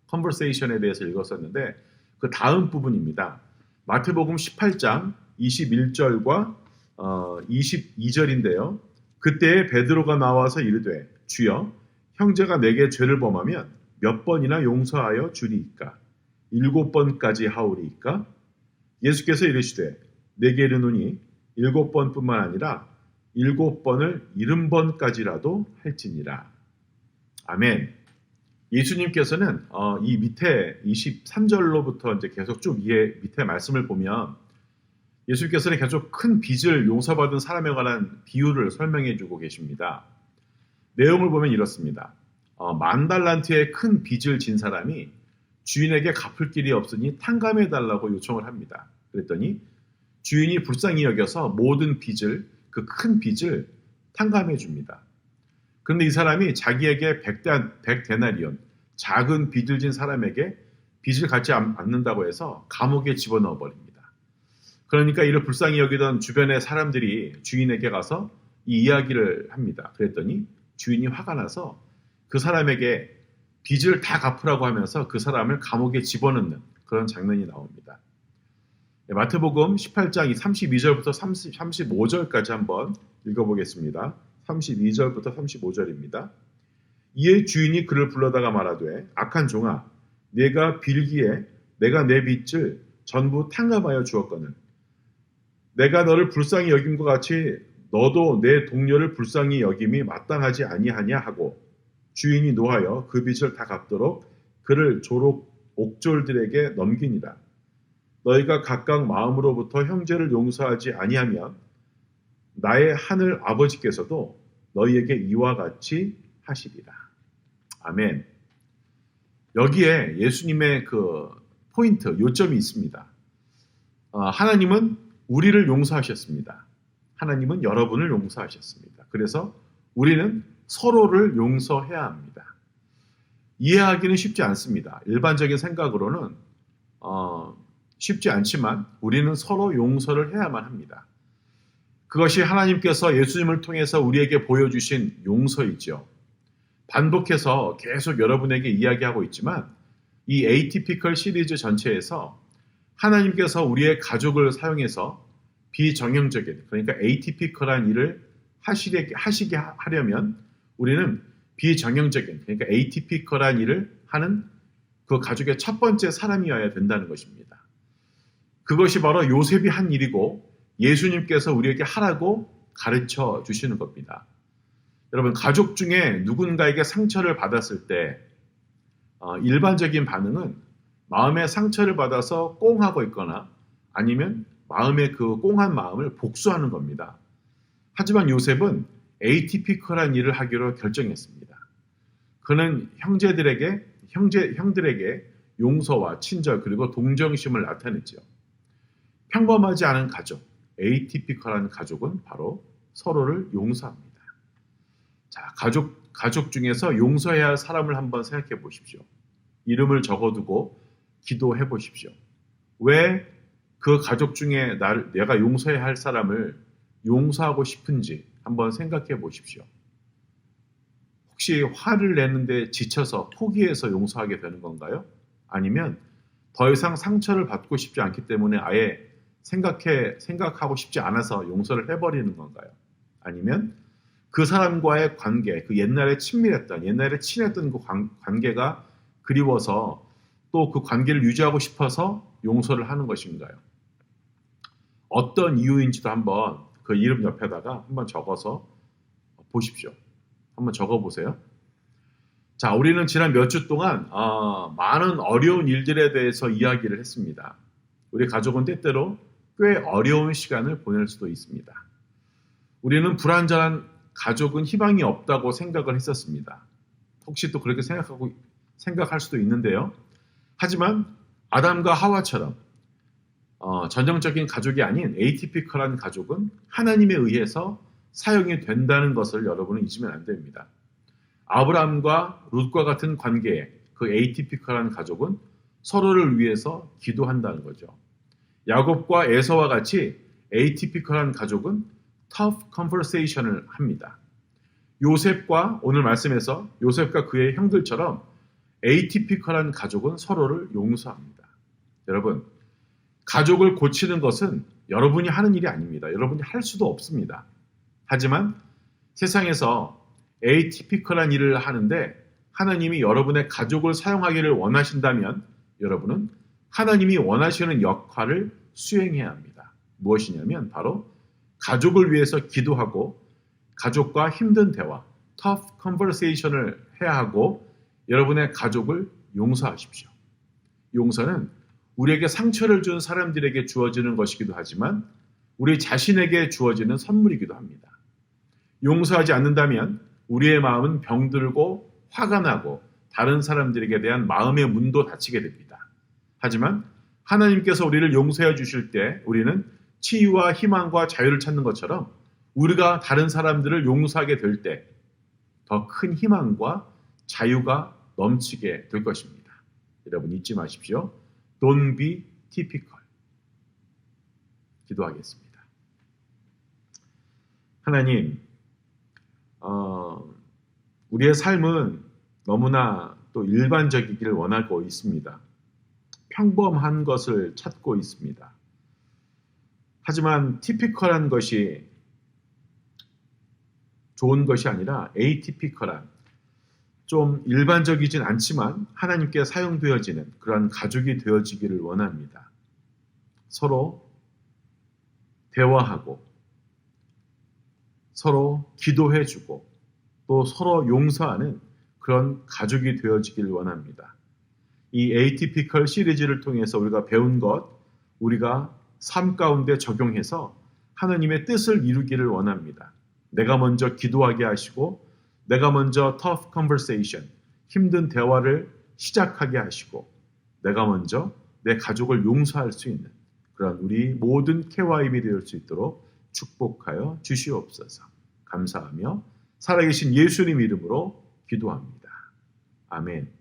Conversation에 대해서 읽었었는데 그 다음 부분입니다. 마태복음 18장 21절과 22절인데요. 그때 베드로가 나와서 이르되 주여 형제가 내게 죄를 범하면 몇 번이나 용서하여 주리이까? 7번까지 하오리이까? 예수께서 이르시되 내게 이르노니 7번뿐만 아니라 7번을 70번까지라도 할지니라. 아멘. 예수님께서는 이 밑에 23절로부터 이제 계속 쭉 밑에 말씀을 보면 예수님께서는 계속 큰 빚을 용서받은 사람에 관한 비유를 설명해 주고 계십니다. 내용을 보면 이렇습니다. 10,000달란트의 큰 빚을 진 사람이 주인에게 갚을 길이 없으니 탕감해 달라고 요청을 합니다. 그랬더니 주인이 불쌍히 여겨서 모든 빚을 그 큰 빚을 탕감해 줍니다. 그런데 이 사람이 자기에게 100데나리온 작은 빚을 진 사람에게 빚을 갚지 않는다고 해서 감옥에 집어넣어 버립니다. 그러니까 이를 불쌍히 여기던 주변의 사람들이 주인에게 가서 이 이야기를 합니다. 그랬더니 주인이 화가 나서 그 사람에게 빚을 다 갚으라고 하면서 그 사람을 감옥에 집어넣는 그런 장면이 나옵니다. 마태복음 18장 32절부터 35절까지 한번 읽어보겠습니다. 32절부터 35절입니다. 이에 주인이 그를 불러다가 말하되 악한 종아 네가 빌기에 내가 내 빚을 전부 탕감하여 주었거늘 내가 너를 불쌍히 여김과 같이 너도 내 동료를 불쌍히 여김이 마땅하지 아니하냐 하고 주인이 노하여 그 빚을 다 갚도록 그를 옥졸들에게 넘기니라. 너희가 각각 마음으로부터 형제를 용서하지 아니하면 나의 하늘 아버지께서도 너희에게 이와 같이 하시리라. 아멘. 여기에 예수님의 그 포인트, 요점이 있습니다. 하나님은 우리를 용서하셨습니다. 하나님은 여러분을 용서하셨습니다. 그래서 우리는 서로를 용서해야 합니다. 이해하기는 쉽지 않습니다. 일반적인 생각으로는 쉽지 않지만 우리는 서로 용서를 해야만 합니다. 그것이 하나님께서 예수님을 통해서 우리에게 보여주신 용서이죠. 반복해서 계속 여러분에게 이야기하고 있지만 이 에이티피컬 시리즈 전체에서 하나님께서 우리의 가족을 사용해서 비정형적인, 그러니까 에이티피컬한 일을 하시게 하려면 우리는 비정형적인, 그러니까 에이티피컬한 일을 하는 그 가족의 첫 번째 사람이어야 된다는 것입니다. 그것이 바로 요셉이 한 일이고 예수님께서 우리에게 하라고 가르쳐 주시는 겁니다. 여러분, 가족 중에 누군가에게 상처를 받았을 때 일반적인 반응은 마음의 상처를 받아서 꽁하고 있거나 아니면 마음의 그 꽁한 마음을 복수하는 겁니다. 하지만 요셉은 에이티피컬한 일을 하기로 결정했습니다. 그는 형제들에게 형들에게 용서와 친절 그리고 동정심을 나타냈죠. 평범하지 않은 가족, 에이티피컬한 가족은 바로 서로를 용서합니다. 자, 가족 중에서 용서해야 할 사람을 한번 생각해 보십시오. 이름을 적어두고 기도해 보십시오. 왜 그 가족 중에 내가 용서해야 할 사람을 용서하고 싶은지 한번 생각해 보십시오. 혹시 화를 내는데 지쳐서 포기해서 용서하게 되는 건가요? 아니면 더 이상 상처를 받고 싶지 않기 때문에 아예 생각하고 싶지 않아서 용서를 해버리는 건가요? 아니면 그 사람과의 관계, 그 옛날에 친했던 그 관계가 그리워서 또 그 관계를 유지하고 싶어서 용서를 하는 것인가요? 어떤 이유인지도 한번 그 이름 옆에다가 한번 적어서 보십시오. 한번 적어보세요. 자, 우리는 지난 몇 주 동안 많은 어려운 일들에 대해서 이야기를 했습니다. 우리 가족은 때때로 꽤 어려운 시간을 보낼 수도 있습니다. 우리는 불완전한 가족은 희망이 없다고 생각을 했었습니다. 혹시 또 그렇게 생각할 수도 있는데요. 하지만 아담과 하와처럼 전형적인 가족이 아닌 에이티피컬한 가족은 하나님에 의해서 사용이 된다는 것을 여러분은 잊으면 안 됩니다. 아브라함과 룻과 같은 관계의 그 에이티피컬한 가족은 서로를 위해서 기도한다는 거죠. 야곱과 에서와 같이 에이티피컬한 가족은 tough conversation을 합니다. 요셉과 오늘 말씀에서 요셉과 그의 형들처럼 에이티피컬한 가족은 서로를 용서합니다. 여러분, 가족을 고치는 것은 여러분이 하는 일이 아닙니다. 여러분이 할 수도 없습니다. 하지만 세상에서 에이티피컬한 일을 하는데 하나님이 여러분의 가족을 사용하기를 원하신다면 여러분은 하나님이 원하시는 역할을 수행해야 합니다. 무엇이냐면 바로 가족을 위해서 기도하고 가족과 힘든 대화, tough conversation을 해야 하고 여러분의 가족을 용서하십시오. 용서는 우리에게 상처를 준 사람들에게 주어지는 것이기도 하지만 우리 자신에게 주어지는 선물이기도 합니다. 용서하지 않는다면 우리의 마음은 병들고 화가 나고 다른 사람들에게 대한 마음의 문도 닫히게 됩니다. 하지만 하나님께서 우리를 용서해 주실 때 우리는 치유와 희망과 자유를 찾는 것처럼 우리가 다른 사람들을 용서하게 될 때 더 큰 희망과 자유가 넘치게 될 것입니다. 여러분 잊지 마십시오. Don't be typical. 기도하겠습니다. 하나님, 우리의 삶은 너무나 또 일반적이기를 원하고 있습니다. 평범한 것을 찾고 있습니다. 하지만 티피컬한 것이 좋은 것이 아니라 에이티피컬한, 좀 일반적이진 않지만 하나님께 사용되어지는 그러한 가족이 되어지기를 원합니다. 서로 대화하고 서로 기도해주고 또 서로 용서하는 그런 가족이 되어지길 원합니다. 이 에이티피컬 시리즈를 통해서 우리가 배운 것, 우리가 삶 가운데 적용해서 하나님의 뜻을 이루기를 원합니다. 내가 먼저 기도하게 하시고 내가 먼저 tough conversation, 힘든 대화를 시작하게 하시고 내가 먼저 내 가족을 용서할 수 있는 그런 우리 모든 KYB 되을 수 있도록 축복하여 주시옵소서. 감사하며 살아계신 예수님 이름으로 기도합니다. 아멘.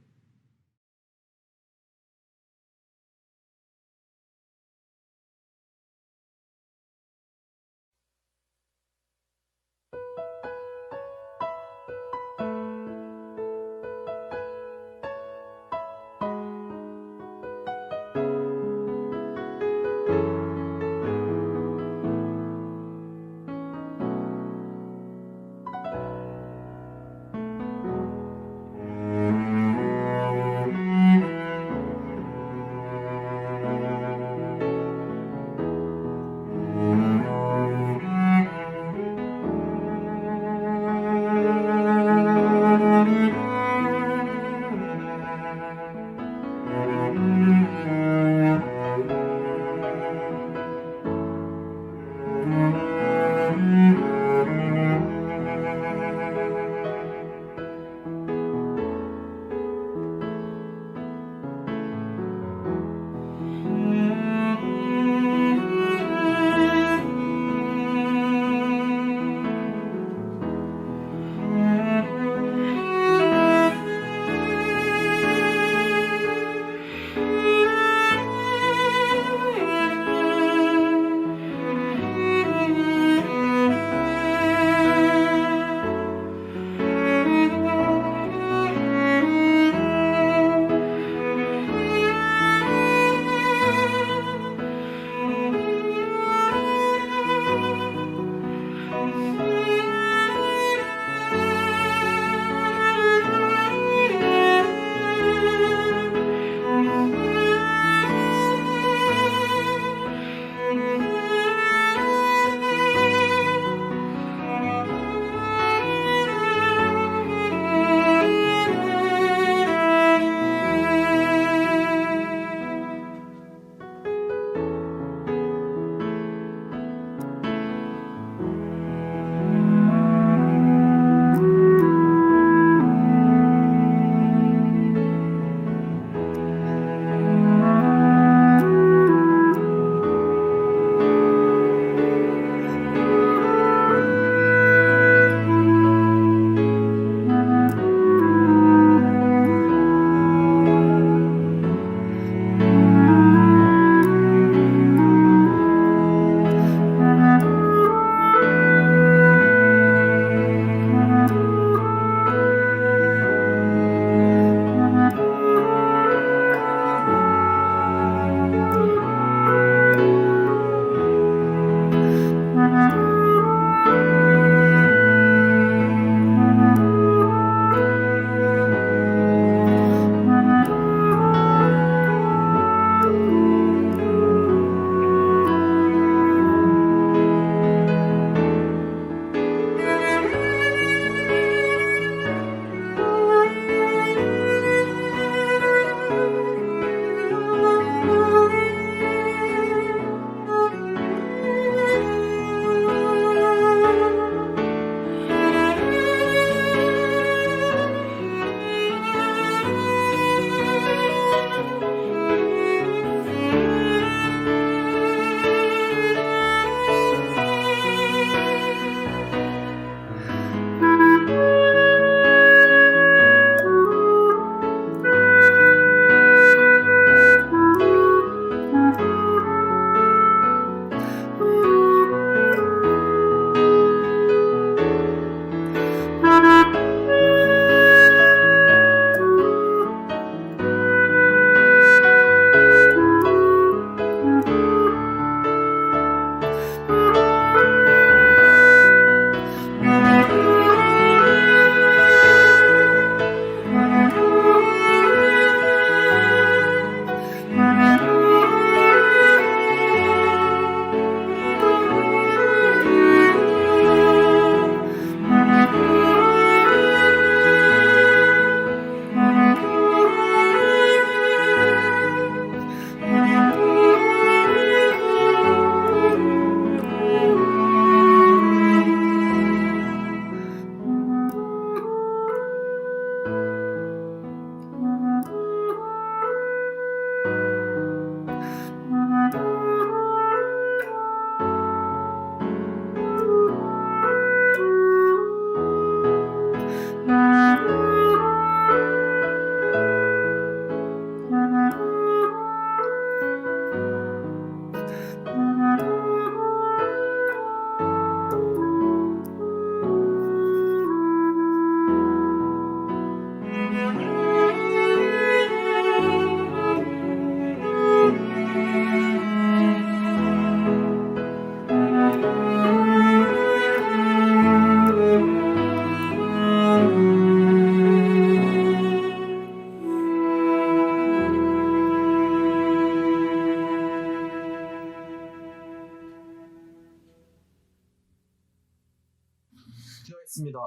기도하겠습니다.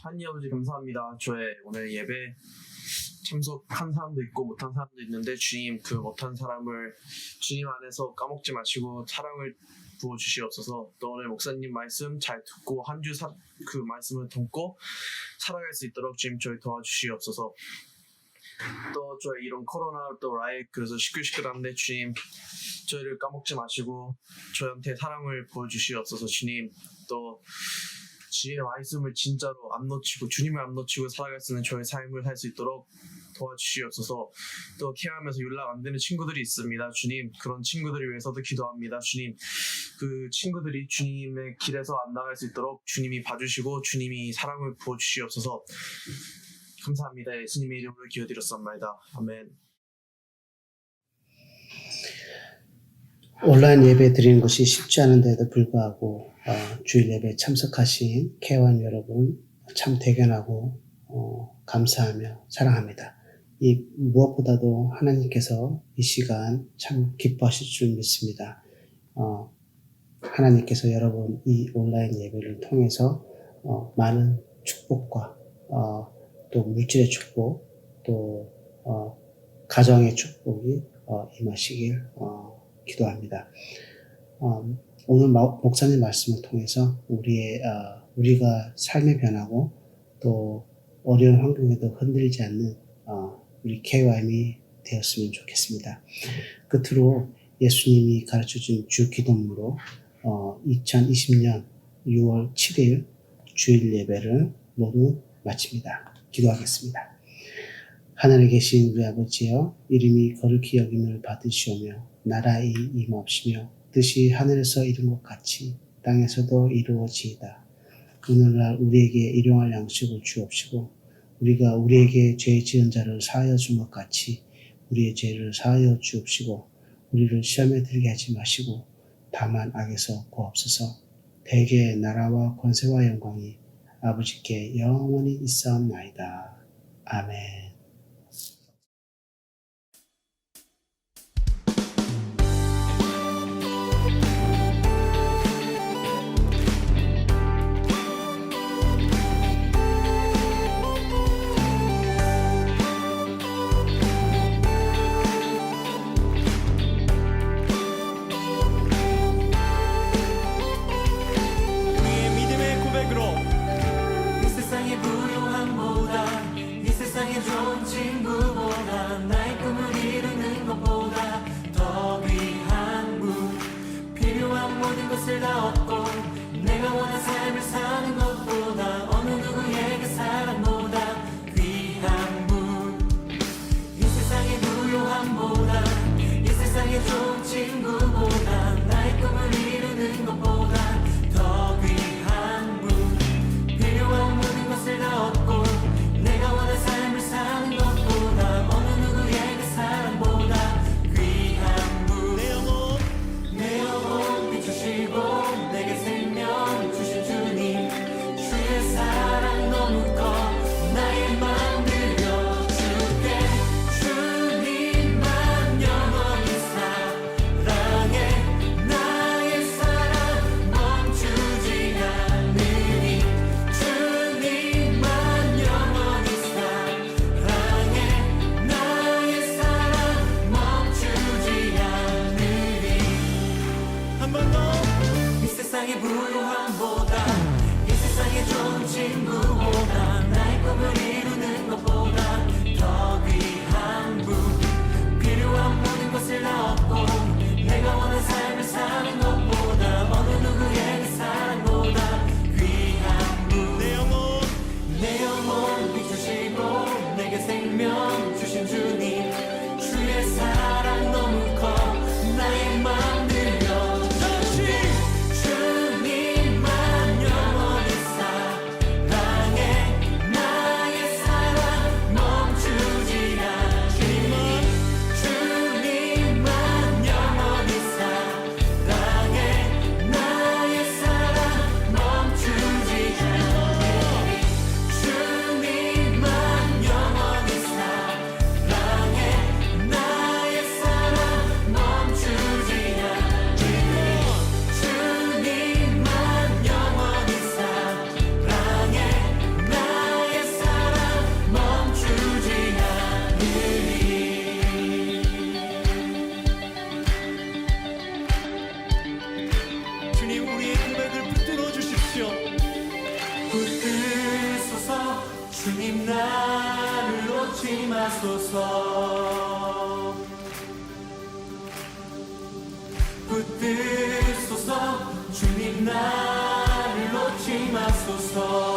하나님 아버지 감사합니다. 저의 오늘 예배 참석한 사람도 있고 못한 사람도 있는데 주님 그 못한 사람을 주님 안에서 까먹지 마시고 사랑을 부어주시옵소서. 또 오늘 목사님 말씀 잘 듣고 한 주 그 말씀을 담고 살아갈 수 있도록 주님 저희 도와주시옵소서. 또 저희 이런 코로나 또 라이트 그래서 시끌시끌한데 주님 저희를 까먹지 마시고 저희한테 사랑을 보여주시옵소서. 주님 또 주의 말씀을 진짜로 안 놓치고 주님을 안 놓치고 살아갈 수 있는 저의 삶을 살 수 있도록 도와주시옵소서. 또 케어하면서 연락 안 되는 친구들이 있습니다. 주님 그런 친구들을 위해서도 기도합니다. 주님 그 친구들이 주님의 길에서 안 나갈 수 있도록 주님이 봐주시고 주님이 사랑을 부어주시옵소서. 감사합니다. 예수님의 이름으로 기도드렸습니다. 아멘. 온라인 예배 드리는 것이 쉽지 않은데도 불구하고 주일 예배 참석하신 K1 여러분 참 대견하고 감사하며 사랑합니다. 이 무엇보다도 하나님께서 이 시간 참 기뻐하실 줄 믿습니다. 하나님께서 여러분 이 온라인 예배를 통해서 많은 축복과 또 물질의 축복 또 가정의 축복이 임하시길 기도합니다. 오늘 목사님 말씀을 통해서 우리가 삶의 변하고 또 어려운 환경에도 흔들리지 않는 우리 KYM이 되었으면 좋겠습니다. 끝으로 예수님이 가르쳐준 주 기도문으로 2020년 6월 7일 주일 예배를 모두 마칩니다. 기도하겠습니다. 하늘에 계신 우리 아버지여, 이름이 거룩히 여김을 받으시오며 나라의 임하옵시며 뜻이 하늘에서 이룬 것 같이 땅에서도 이루어지이다. 오늘날 우리에게 일용할 양식을 주옵시고 우리가 우리에게 죄 지은 자를 사하여 준 것 같이 우리의 죄를 사하여 주옵시고 우리를 시험에 들게 하지 마시고 다만 악에서 구하옵소서. 대개의 나라와 권세와 영광이 아버지께 영원히 있사옵나이다. 아멘. 우리의 믿음의 고백으로 이 세상의 부요함보다 이 세상의 좀 마소서 붙들소서 주님 나를 놓지 마소서